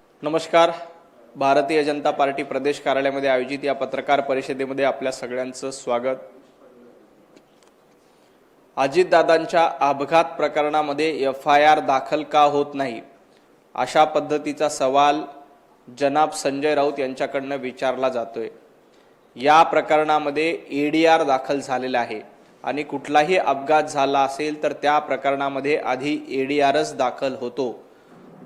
नमस्कार. भारतीय जनता पार्टी प्रदेश कार्यालयामध्ये आयोजित या पत्रकार परिषदेमध्ये आपल्या सगळ्यांचं स्वागत. अजितदादांच्या अपघात प्रकरणामध्ये FIR दाखल का होत नाही अशा पद्धतीचा सवाल जनाब संजय राऊत यांच्याकडनं विचारला जातोय. या प्रकरणामध्ये ADR दाखल झालेला आहे आणि कुठलाही अपघात झाला असेल तर त्या प्रकरणामध्ये आधी ADRच दाखल होतो.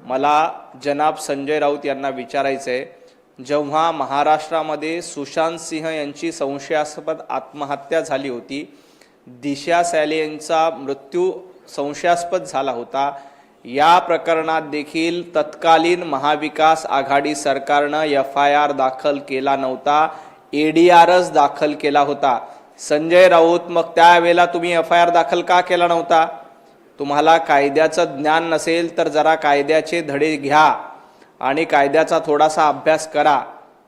मला जनाब संजय राऊत यांना विचारायचं आहे, जेव्हा महाराष्ट्रामध्ये सुशांत सिंह यांची संशयास्पद आत्महत्या झाली होती, दिशा सॅलियनचा मृत्यू संशयास्पद झाला होता, या प्रकरणात देखील तत्कालीन महाविकास आघाडी सरकारनं FIR दाखल केला नव्हता, ADRच दाखल केला होता. संजय राऊत, मग त्यावेळेला तुम्ही FIR दाखल का केला नव्हता? तुम्हाला कायद्याचं ज्ञान नसेल तर जरा कायद्याचे धडे घ्या आणि कायद्याचा थोडासा अभ्यास करा.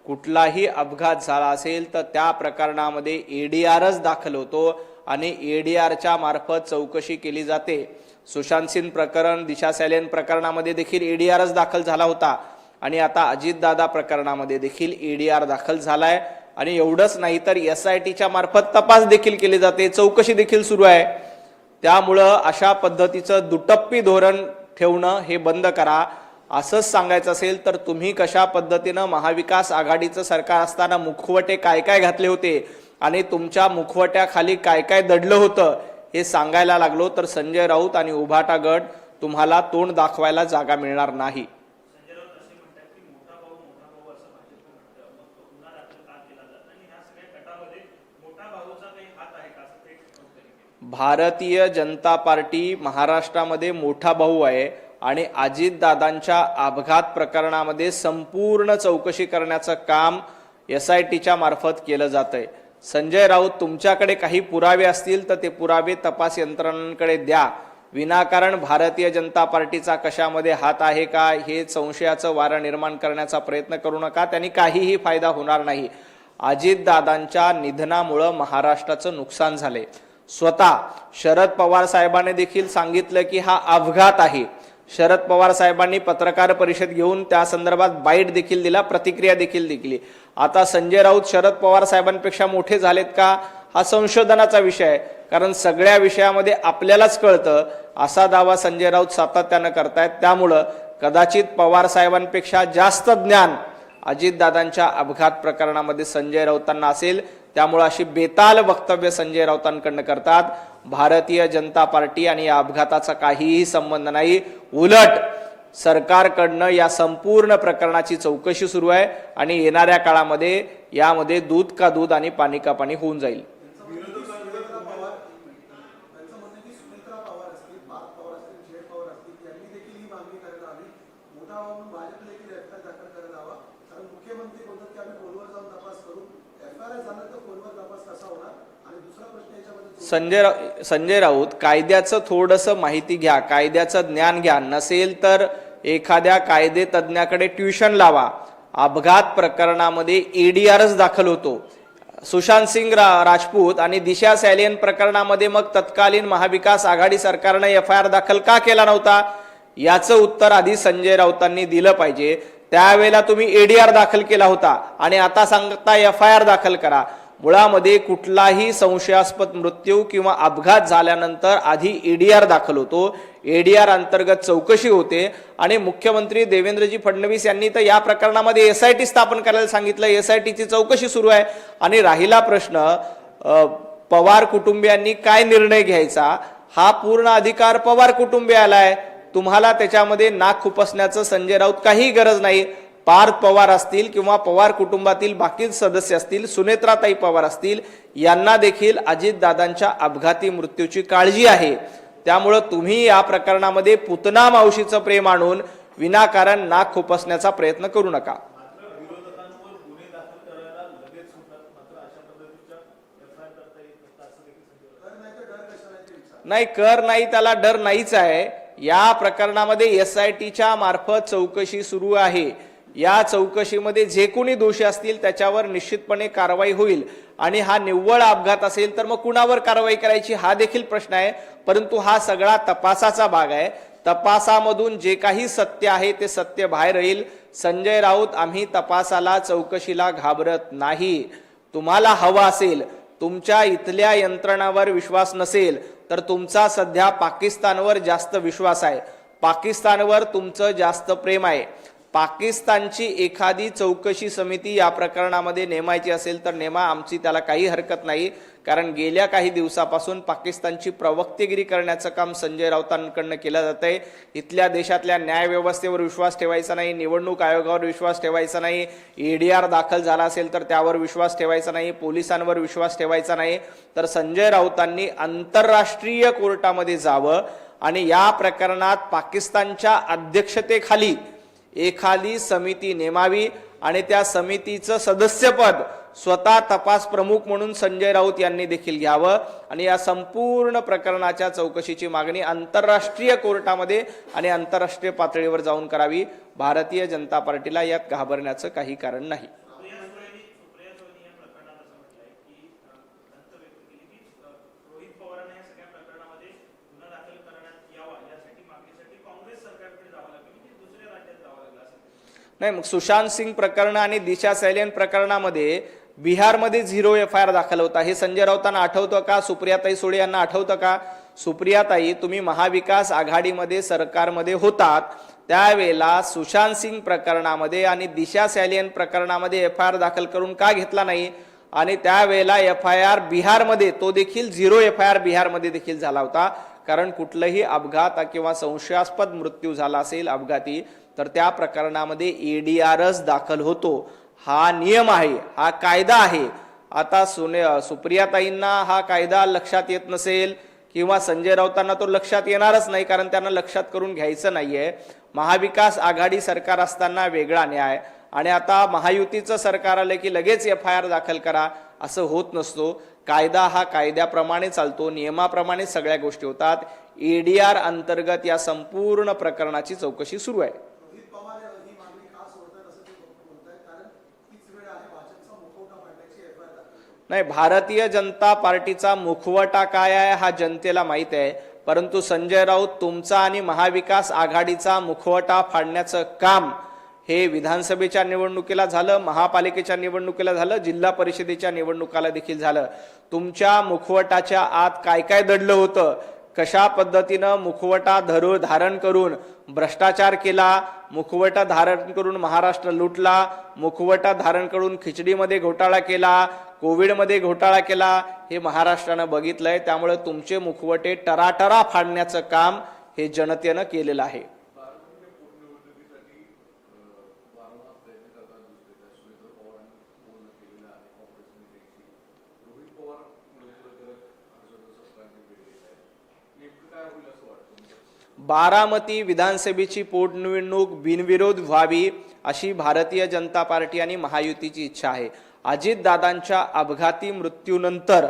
कुठलाही अपघात झाला असेल तर त्या प्रकरणामध्ये ADRच दाखल होतो आणि ADRच्या मार्फत चौकशी केली जाते. सुशांत सिंह प्रकरण, दिशा सॅलियन प्रकरणामध्ये देखील ADRच दाखल झाला होता आणि आता अजितदादा प्रकरणामध्ये देखील ADR दाखल झालाय. आणि एवढंच नाही तर SITच्या मार्फत तपास देखील केली जाते, चौकशी देखील सुरू आहे. त्यामुळं अशा पद्धतीचं दुटप्पी धोरण ठेवणं हे बंद करा. असंच सांगायचं असेल तर तुम्ही कशा पद्धतीनं महाविकास आघाडीचं सरकार असताना मुखवटे काय काय घातले होते आणि तुमच्या मुखवट्याखाली काय काय दडलं होतं हे सांगायला लागलो तर संजय राऊत आणि उभाटा गट तुम्हाला तोंड दाखवायला जागा मिळणार नाही. भारतीय जनता पार्टी महाराष्ट्रामध्ये मोठा भाऊ आहे आणि अजितदादांच्या अपघात प्रकरणामध्ये संपूर्ण चौकशी करण्याचं काम SITच्या मार्फत केलं जातंय. संजय राऊत, तुमच्याकडे काही पुरावे असतील तर ते पुरावे तपास यंत्रणांकडे द्या. विनाकारण भारतीय जनता पार्टीचा कशामध्ये हात आहे का हे संशयाचं वारं निर्माण करण्याचा प्रयत्न करू नका. त्यांनी काहीही फायदा होणार नाही. अजितदादांच्या निधनामुळं महाराष्ट्राचं नुकसान झाले. स्वतः शरद पवार साहेबांनी देखील सांगितलं की हा अपघात आहे. शरद पवार साहेबांनी पत्रकार परिषद घेऊन त्या संदर्भात बाईट देखील दिला, प्रतिक्रिया देखील दिली. आता संजय राऊत शरद पवार साहेबांपेक्षा मोठे झालेत का हा संशोधनाचा विषय आहे, कारण सगळ्या विषयामध्ये आपल्यालाच कळतं असा दावा संजय राऊत सातत्यानं करतायत. त्यामुळं कदाचित पवार साहेबांपेक्षा जास्त ज्ञान अजितदादांच्या अपघात प्रकरणामध्ये संजय राऊतांना असेल. त्यामुळे अशी बेताल वक्तव्य संजय राऊतांकडनं करतात. भारतीय जनता पार्टी आणि या अपघाताचा काहीही संबंध नाही. उलट सरकारकडनं या संपूर्ण प्रकरणाची चौकशी सुरू आहे आणि येणाऱ्या काळामध्ये यामध्ये दूध का दूध आणि पाणी का पाणी होऊन जाईल. संजय राऊत, कायद्याचं थोडंसं माहिती घ्या, कायद्याचं ज्ञान घ्या. नसेल तर एखाद्या कायदे तज्ञाकडे ट्युशन लावा. अपघात प्रकरणामध्ये ADRच दाखल होतो. सुशांत सिंह राजपूत आणि दिशा सॅलियन प्रकरणामध्ये मग तत्कालीन महाविकास आघाडी सरकारने FIR दाखल का केला नव्हता याचं उत्तर आधी संजय राऊतांनी दिलं पाहिजे. त्यावेळेला तुम्ही ADR दाखल केला होता आणि आता सांगता FIR दाखल करा. मुळामध्ये कुठलाही संशयास्पद मृत्यू किंवा अपघात झाल्यानंतर आधी ADR दाखल होतो. ADR अंतर्गत चौकशी होते आणि मुख्यमंत्री देवेंद्रजी फडणवीस यांनी तर या प्रकरणामध्ये SIT स्थापन करायला सांगितलं. SITची चौकशी सुरू आहे. आणि राहिला प्रश्न पवार कुटुंबियांनी काय निर्णय घ्यायचा, हा पूर्ण अधिकार पवार कुटुंबियाला आहे. तुम्हाला त्याच्यामध्ये नाक खुपसण्याचं संजय राऊत काही गरज नाही. पार्थ पवार असतील किंवा पवार कुटुंबातील बाकी सदस्य असतील, सुनेत्राताई पवार असतील, यांना देखील अजितदादांच्या अपघाती मृत्यूची काळजी आहे. त्यामुळे तुम्ही या प्रकरणामध्ये पुतना मावशीचं प्रेम आणून विनाकारण नाक खुपसण्याचा प्रयत्न करू नका. नाही, कर नाही, त्याला डर नाहीच आहे. या प्रकरणामध्ये SITच्या मार्फत चौकशी सुरू आहे. या चौकशीमध्ये जे कोणी दोषी असतील त्याच्यावर निश्चितपणे कारवाई होईल आणि हा निव्वळ अपघात असेल तर मग कुणावर कारवाई करायची हा देखील प्रश्न आहे. परंतु हा सगळा तपासाचा भाग आहे. तपासामधून जे काही सत्य आहे ते सत्य बाहेर येईल. संजय राऊत, आम्ही तपासाला चौकशीला घाबरत नाही. तुम्हाला हवा असेल, तुमच्या इथल्या यंत्रणांवर विश्वास नसेल तर तुमचा सध्या पाकिस्तानवर जास्त विश्वास आहे. पाकिस्तानवर तुमचं जास्त प्रेम आहे. पाकिस्तानची एखादी चौकशी समिती या प्रकरणामध्ये नेमायची असेल तर नेमा, आमची त्याला काही हरकत नाही. कारण गेल्या काही दिवसापासून पाकिस्तानची प्रवक्तेगिरी करण्याचं काम संजय राऊतांकडनं केलं जातंय. इथल्या देशातल्या न्यायव्यवस्थेवर विश्वास ठेवायचा नाही, निवडणूक आयोगावर विश्वास ठेवायचा नाही, EDR दाखल झाला असेल तर त्यावर विश्वास ठेवायचा नाही, पोलिसांवर विश्वास ठेवायचा नाही. तर संजय राऊतांनी आंतरराष्ट्रीय कोर्टामध्ये जावं आणि या प्रकरणात पाकिस्तानच्या अध्यक्षतेखाली एखादी समिती नेमावी आणि त्या समितीचं सदस्यपद स्वतः तपास प्रमुख म्हणून संजय राऊत यांनी देखील घ्यावं आणि या संपूर्ण प्रकरणाच्या चौकशीची मागणी आंतरराष्ट्रीय कोर्टामध्ये आणि आंतरराष्ट्रीय पातळीवर जाऊन करावी. भारतीय जनता पार्टीला यात घाबरण्याचं काही कारण नाही. नाही, मग सुशांत सिंग प्रकरण आणि दिशा सैलेन प्रकरणामध्ये बिहारमध्ये 0 FIR दाखल होता. हे संजय राऊतांना आठवतं का? सुप्रियाताई सुळे यांना आठवतं का? सुप्रियाताई, तुम्ही महाविकास आघाडीमध्ये सरकारमध्ये होतात त्यावेळेला सुशांत सिंग प्रकरणामध्ये आणि दिशा सैलेन प्रकरणामध्ये FIR दाखल करून का घेतला नाही? आणि त्यावेळेला FIR बिहारमध्ये, तो देखील 0 FIR बिहारमध्ये देखील झाला होता. कारण कुठलाही अपघात किंवा संशयास्पद मृत्यू झाला असेल अपघाती तर त्या प्रकरणामध्ये EDRच दाखल होतो. हा नियम आहे, हा कायदा आहे. आता सुप्रियाताईंना हा कायदा लक्षात येत नसेल किंवा संजय राऊतांना तो लक्षात येणारच नाही, कारण त्यांना लक्षात करून घ्यायचं नाहीये. महाविकास आघाडी सरकार असताना वेगळा न्याय आणि आता महायुतीचं सरकार आलं की लगेच FIR दाखल करा, असं होत नसतो. कायदा हा कायद्याप्रमाणे चालतो, नियमाप्रमाणे सगळ्या गोष्टी होतात. EDR अंतर्गत या संपूर्ण प्रकरणाची चौकशी सुरू आहे. नाही, भारतीय जनता पार्टीचा मुखवटा काय आहे हा जनतेला माहित आहे. परंतु संजय राऊत, तुमचा आणि महाविकास आघाडीचा मुखवटा फाडण्याचं काम हे विधानसभेच्या निवडणुकीला झालं, महापालिकेच्या निवडणुकीला झालं, जिल्हा परिषदेच्या निवडणुकाला देखील झालं. तुमच्या मुखवटाच्या आत काय काय दडलं होतं, कशा पद्धतीनं मुखवटा धारण करून भ्रष्टाचार केला, मुखवटा धारण करून महाराष्ट्र लुटला, मुखवटा धारण करून खिचडीमध्ये घोटाळा केला, कोविडमध्ये घोटाळा केला, हे महाराष्ट्रानं बघितलंय. त्यामुळे तुमचे मुखवटे टराटरा फाडण्याचं काम हे जनतेनं केलेलं आहे. बारामती विधानसभेची पोटनिवडणूक बिनविरोध व्हावी अशी भारतीय जनता पार्टी आणि महायुतीची इच्छा आहे. अजितदादांच्या अपघाती मृत्यूनंतर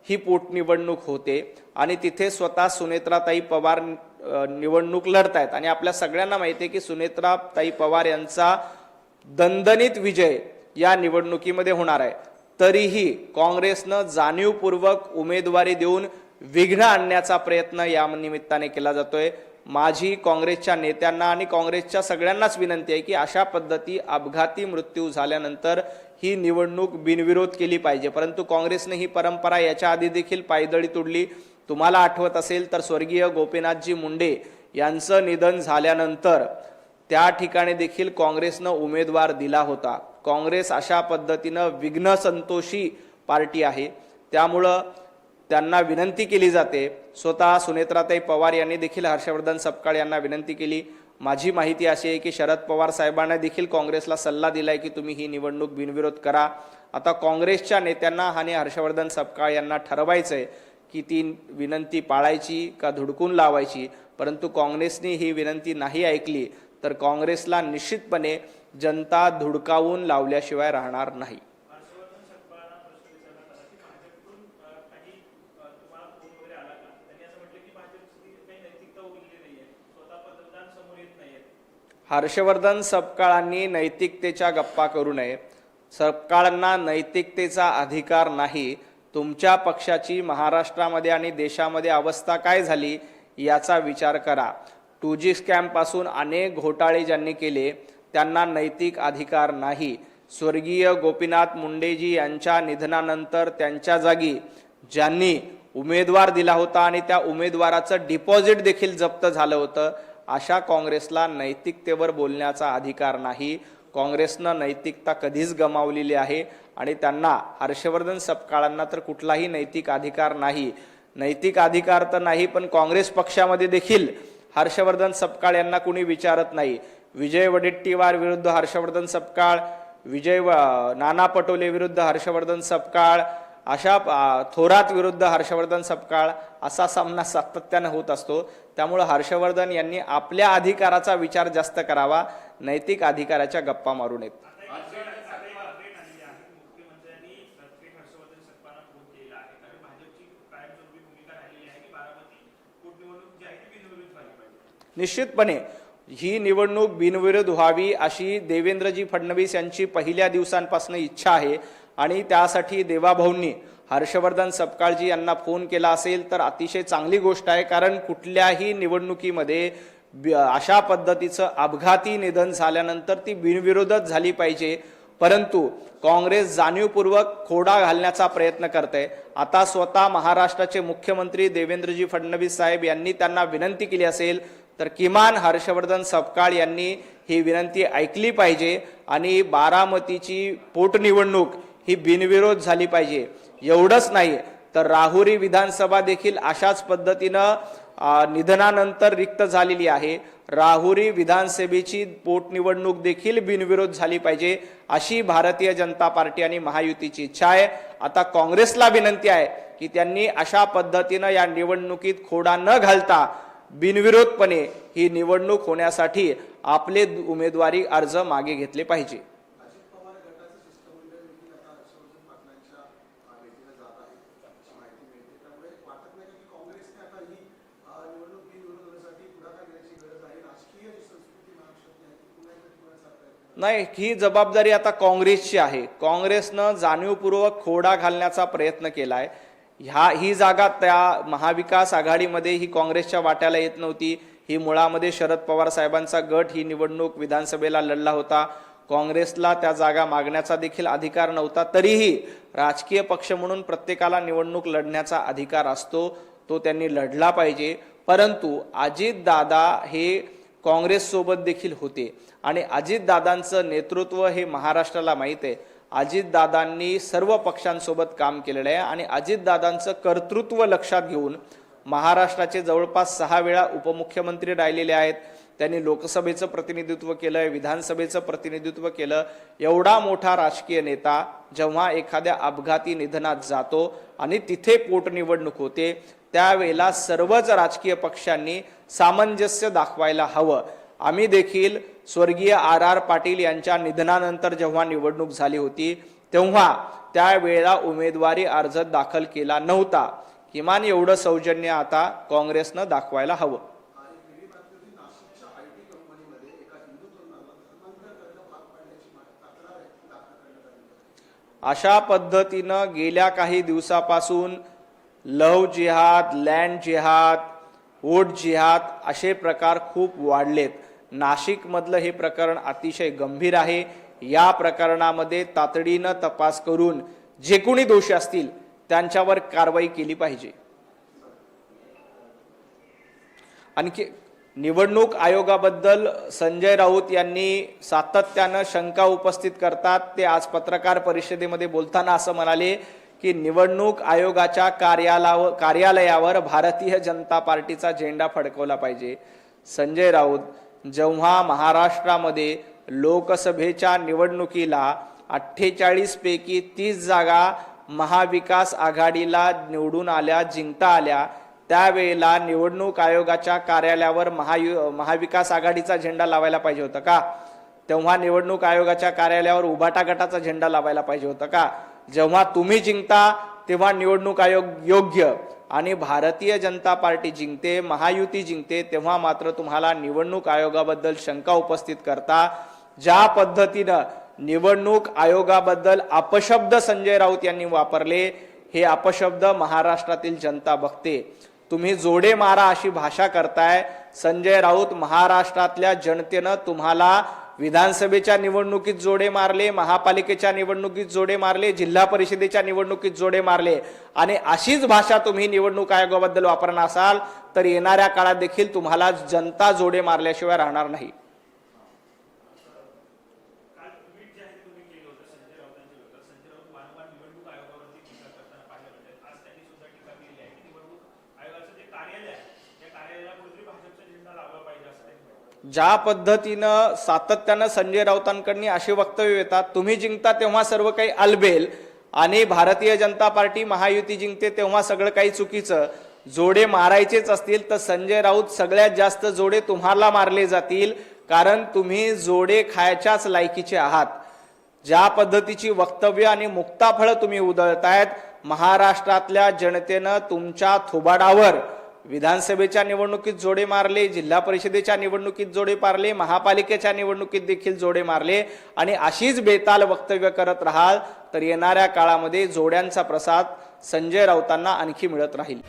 ही पोटनिवडणूक होते आणि तिथे स्वतः सुनेत्राताई पवार निवडणूक लढतायत आणि आपल्या सगळ्यांना माहिती आहे की सुनेत्राताई पवार यांचा दणदणीत विजय या निवडणुकीमध्ये होणार आहे. तरीही काँग्रेसनं जाणीवपूर्वक उमेदवारी देऊन विघ्न आणण्याचा प्रयत्न या निमित्ताने केला जातोय. माझी काँग्रेसच्या नेत्यांना आणि काँग्रेसच्या सगळ्यांनाच विनंती आहे की अशा पद्धती अपघाती मृत्यू झाल्यानंतर ही निवडणूक बिनविरोध केली पाहिजे. परंतु काँग्रेसने ही परंपरा याच्या आधी देखील पायदळी तोडली. तुम्हाला आठवत असेल तर स्वर्गीय गोपीनाथजी मुंडे यांचं निधन झाल्यानंतर त्या ठिकाणी देखील काँग्रेसनं उमेदवार दिला होता. काँग्रेस अशा पद्धतीनं विघ्न संतोषी पार्टी आहे. त्यामुळं त्यांना विनंती केली जाते. स्वतः सुनेत्राताई पवार यांनी देखील हर्षवर्धन सपकाळ यांना विनंती केली. माझी माहिती अशी आहे की शरद पवार साहेबांना देखील काँग्रेसला सल्ला दिलाय की तुम्ही ही निवडणूक बिनविरोध करा. आता काँग्रेसच्या नेत्यांना आणि हर्षवर्धन सपकाळ यांना ठरवायचंय की ती विनंती पाळायची का धुडकून लावायची. परंतु काँग्रेसने ही विनंती नाही ऐकली तर काँग्रेसला निश्चितपणे जनता धुडकावून लावल्याशिवाय राहणार नाही. हर्षवर्धन सपकाळांनी नैतिकतेच्या गप्पा करू नये. सपकाळांना नैतिकतेचा अधिकार नाही. तुमच्या पक्षाची महाराष्ट्रामध्ये आणि देशामध्ये अवस्था काय झाली याचा विचार करा. 2G स्कॅम पासून अनेक घोटाळे ज्यांनी केले त्यांना नैतिक अधिकार नाही। स्वर्गीय गोपीनाथ मुंडेजी यांच्या निधनानंतर त्यांच्या जागी ज्यांनी उमेदवार दिला होता आणि त्या उमेदवाराचं डिपॉझिट देखील जप्त झालं होतं, अशा काँग्रेसला नैतिकतेवर बोलण्याचा अधिकार नाही। काँग्रेसनं नैतिकता कधीच गमावलेली आहे आणि त्यांना हर्षवर्धन सपकाळांना तर कुठलाही नैतिक अधिकार नाही। नैतिक अधिकार तर नाही, पण काँग्रेस पक्षामध्ये देखील हर्षवर्धन सपकाळ यांना कुणी विचारत नाही। विजय वडेट्टीवार विरुद्ध हर्षवर्धन सपकाळ, नाना पटोले विरुद्ध हर्षवर्धन सपकाळ, अशा थोरात विरुद्ध हर्षवर्धन सपकाळ असा सामना सातत्याने होत असतो। त्यामुळे हर्षवर्धन यांनी आपल्या अधिकाराचा विचार जास्त करावा, नैतिक अधिकाराच्या गप्पा मारू नयेत। निश्चितपणे ही निवडणूक बिनविरोध व्हावी अशी देवेंद्रजी फडणवीस यांची पहिल्या दिवसांपासून इच्छा आहे आणि त्यासाठी देवाभाऊंनी हर्षवर्धन सपकाळजी यांना फोन केला असेल तर अतिशय चांगली गोष्ट आहे। कारण कुठल्याही निवडणुकीमध्ये अशा पद्धतीचं अपघाती निधन झाल्यानंतर ती बिनविरोधच झाली पाहिजे, परंतु काँग्रेस जाणीवपूर्वक खोडा घालण्याचा प्रयत्न करते। आता स्वतः महाराष्ट्राचे मुख्यमंत्री देवेंद्रजी फडणवीस साहेब यांनी त्यांना विनंती केली असेल तर किमान हर्षवर्धन सपकाळ यांनी ही विनंती ऐकली पाहिजे आणि बारामतीची पोटनिवडणूक ही बिनविरोध झाली पाहिजे। एवढंच नाही तर राहुरी विधानसभा देखील अशाच पद्धतीनं निधनानंतर रिक्त झालेली आहे। राहुरी विधानसभेची पोटनिवडणूक देखील बिनविरोध झाली पाहिजे अशी भारतीय जनता पार्टी आणि महायुतीची इच्छा आहे। आता काँग्रेसला विनंती आहे की त्यांनी अशा पद्धतीनं या निवडणुकीत खोडा न घालता बिनविरोधपणे ही निवडणूक होण्यासाठी आपले उमेदवारी अर्ज मागे घेतले पाहिजे। नाही, ही जबाबदारी आता काँग्रेसची आहे। काँग्रेसनं जाणीवपूर्वक खोडा घालण्याचा प्रयत्न केलाय। ही जागा त्या महाविकास आघाडीमध्ये ही काँग्रेसच्या वाट्याला येत नव्हती। ही मुळामध्ये शरद पवार साहेबांचा गट ही निवडणूक विधानसभेला लढला होता। काँग्रेसला त्या जागा मागण्याचा देखील अधिकार नव्हता। तरीही राजकीय पक्ष म्हणून प्रत्येकाला निवडणूक लढण्याचा अधिकार असतो, तो त्यांनी लढला पाहिजे। परंतु अजितदादा हे काँग्रेस सोबत देखील होते आणि अजितदादांचं नेतृत्व हे महाराष्ट्राला माहित आहे। अजितदादांनी सर्व पक्षांसोबत काम केलेलं आहे आणि अजितदादांचं कर्तृत्व लक्षात घेऊन महाराष्ट्राचे जवळपास 6 वेळा उपमुख्यमंत्री राहिलेले आहेत। त्यांनी लोकसभेचं प्रतिनिधित्व केलं, विधानसभेचं प्रतिनिधित्व केलं। एवढा मोठा राजकीय नेता जेव्हा एखाद्या अपघाती निधनात जातो आणि तिथे पोटनिवडणूक होते त्यावेळेला सर्वच राजकीय पक्षांनी सामंजस्य दाखवायला हवं। आम्ही देखील स्वर्गीय RR पाटील यांच्या निधनानंतर जेव्हा निवडणूक झाली होती तेव्हा त्यावेळेला उमेदवारी अर्ज दाखल केला नव्हता। किमान एवढं सौजन्य आता काँग्रेसनं दाखवायला हवं। अशा पद्धतीनं गेल्या काही दिवसापासून लव्ह जिहाद, लँड जिहाद, वोट जिहाद असे प्रकार खूप वाढलेत। नाशिक मधलं हे प्रकरण अतिशय गंभीर आहे। या प्रकरणामध्ये तातडीनं तपास करून जे कोणी दोषी असतील त्यांच्यावर कारवाई केली पाहिजे। आणखी निवडणूक आयोगाबद्दल संजय राऊत यांनी सातत्यानं शंका उपस्थित करतात। ते आज पत्रकार परिषदेमध्ये बोलताना असं म्हणाले की निवडणूक आयोगाच्या कार्यालयावर भारतीय जनता पार्टीचा झेंडा फडकवला पाहिजे। संजय राऊत, जेव्हा महाराष्ट्रामध्ये लोकसभेच्या निवडणुकीला 48 पैकी 30 जागा महाविकास आघाडीला निवडून आल्या, जिंकता आल्या, त्यावेळेला निवडणूक आयोगाच्या कार्यालयावर महाविकास आघाडीचा झेंडा लावायला पाहिजे होता का? तेव्हा निवडणूक आयोगाच्या कार्यालयावर उभाटा गटाचा झेंडा लावायला पाहिजे होता का? जेव्हा तुम्ही जिंकता तेव्हा निवडणूक आयोग योग्य आणि भारतीय जनता पार्टी जिंकते, महायुती जिंकते, तेव्हा मात्र तुम्हाला निवडणूक आयोगाबद्दल शंका उपस्थित करता। ज्या पद्धतीनं निवडणूक आयोगाबद्दल अपशब्द संजय राऊत यांनी वापरले, हे अपशब्द महाराष्ट्रातील जनता बघते। तुम्ही जोडे मारा अशी भाषा करताय, संजय राऊत, महाराष्ट्रातल्या जनतेनं तुम्हाला विधानसभेच्या निवडणुकीत जोडे मारले, महापालिकेच्या निवडणुकीत जोडे मारले, जिल्हा परिषदेच्या निवडणुकीत जोडे मारले आणि अशीच भाषा तुम्ही निवडणूक आयोगाबद्दल वापरणार असाल तर येणाऱ्या काळात देखील तुम्हाला जनता जोडे मारल्याशिवाय राहणार नाही. ज्या पद्धतीनं सातत्यानं संजय राऊतांकडून अशी वक्तव्य येतात, तुम्ही जिंकता तेव्हा सर्व काही अलबेल आणि भारतीय जनता पार्टी महायुती जिंकते तेव्हा सगळं काही चुकीचं, जोडे मारायचेच असतील तर संजय राऊत सगळ्यात जास्त जोडे तुम्हाला मारले जातील, कारण तुम्ही जोडे खायच्याच लायकीचे आहात. ज्या पद्धतीची वक्तव्य आणि मुक्ताफळं तुम्ही उधळतायत, महाराष्ट्रातल्या जनतेनं तुमच्या थोबाडावर विधानसभेच्या निवडणुकीत जोडे मारले, जिल्हा परिषदेच्या निवडणुकीत जोडे मारले, महापालिकेच्या निवडणुकीत देखील जोडे मारले आणि अशीच बेताल वक्तव्य करत राहाल तर येणाऱ्या काळामध्ये जोड्यांचा प्रसाद संजय राऊतांना आणखी मिळत राहील.